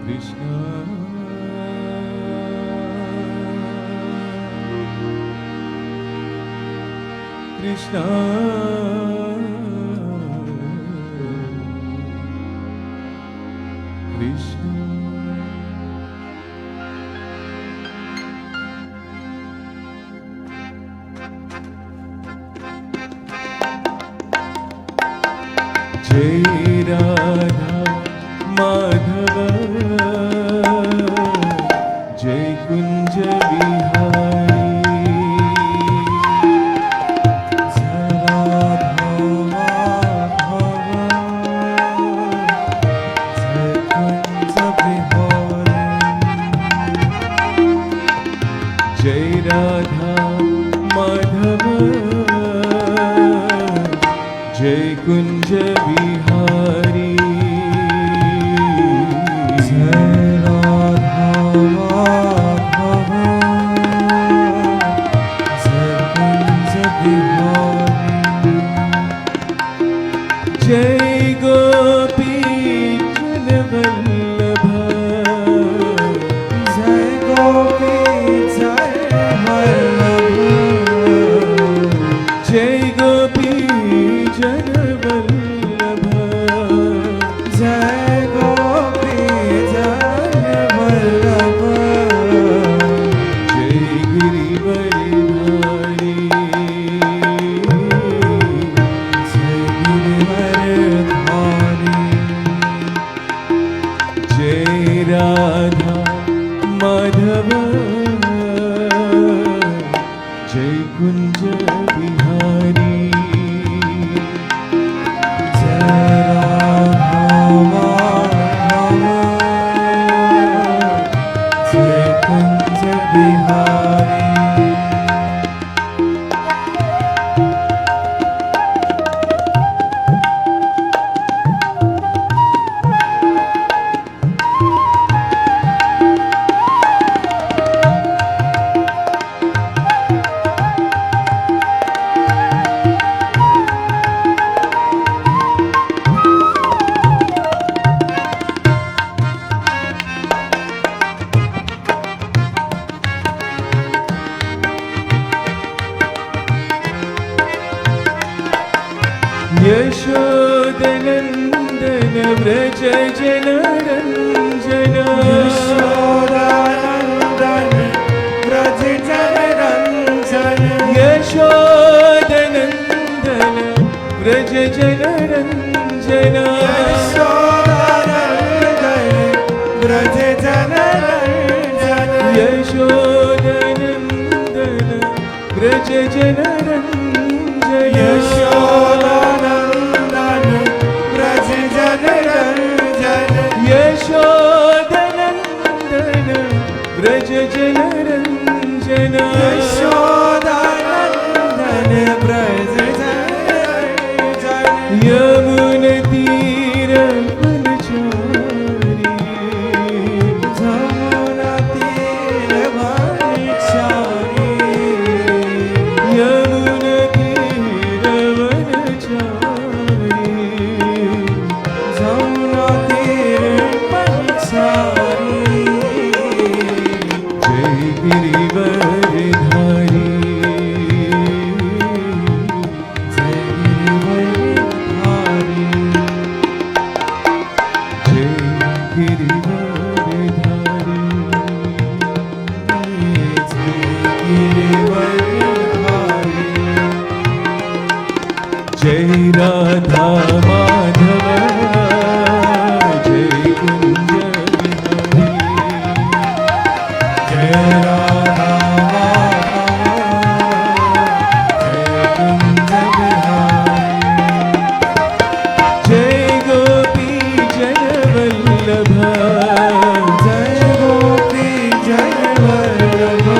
Krishna, Krishna, Krishna. Jai Radha Madhava, Jai Kunja Vihari. Jai Radha Madhava, Jai Kunja Vihari. Jai Gopi Janavallabha, Jai Gopi Janavallabha, Jai Gopi Janavallabha, Jai Gopi Janavallabha, Jai Girivaridhari. Jai Radha Madhava, Jai Kunja Vihari. Jai Radha Madhava, Jai Kunja Vihari. Yashodanandana Vraja Janaranjana, Yashodanandana Vraja Janaranjana, Yashodanandana Vraja Janaranjana, Yashodanandana Vraja Janaranjana, Yashodanandana Vraja Janaranjana, Yashodanandana Vraja Janaranjana, Yashodanandana Vraja Janaranjana, Yashodanandana Vraja Janaranjana, Yamuna Tira Vanachari, Yamuna Tira Vanachari, Yamuna Tira Vanachari, Yamuna Tira Vanachari. Jai Girivaridhari, Jai Girivaridhari, Jai Girivaridhari, Jai Girivaridhari. Jai Radha Madhava, Jai Kunja Vihari. Jai Radha Madhava, Jai Kunja Vihari. Jai Gopi Janavallabha, Jai Gopi Janavallabha,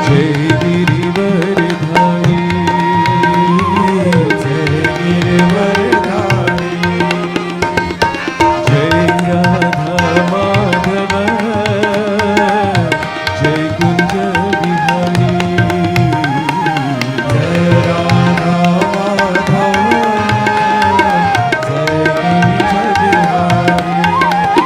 Jai Girivaridhari, Jai Girivaridhari. Jai Radha Madhava, Jai Kunja Vihari. Jai Radha Madhava, Jai Kunja Vihari.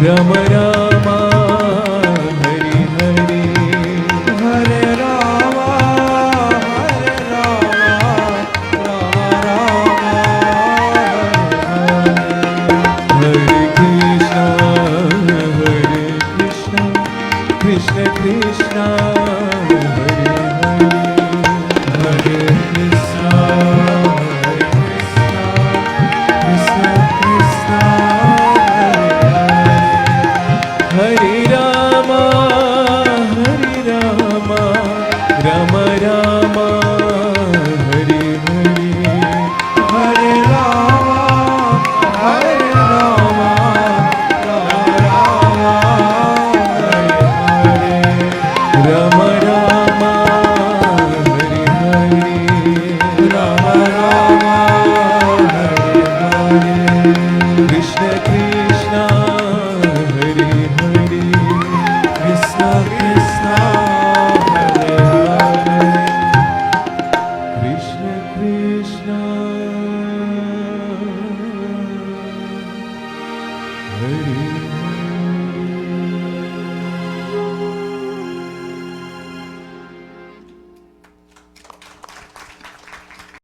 Rama Rama, Hare Hare, Hare Rama, Hare Rama, Rama Rama, Hare Hare. Hare Krishna, Krishna Krishna, Hare Hare, Hare Krishna, Krishna Krishna, Hare Rama, Rama Rama, Hare Hare, Hare Rama, Hare Rama, Rama Rama, Hare Hare. Rama Rama, Hare Hare, Rama Rama, Hare Hare. Krishna Krishna, Hare Hare, Krishna Krishna, Hare Hare. Krishna Krishna, Hare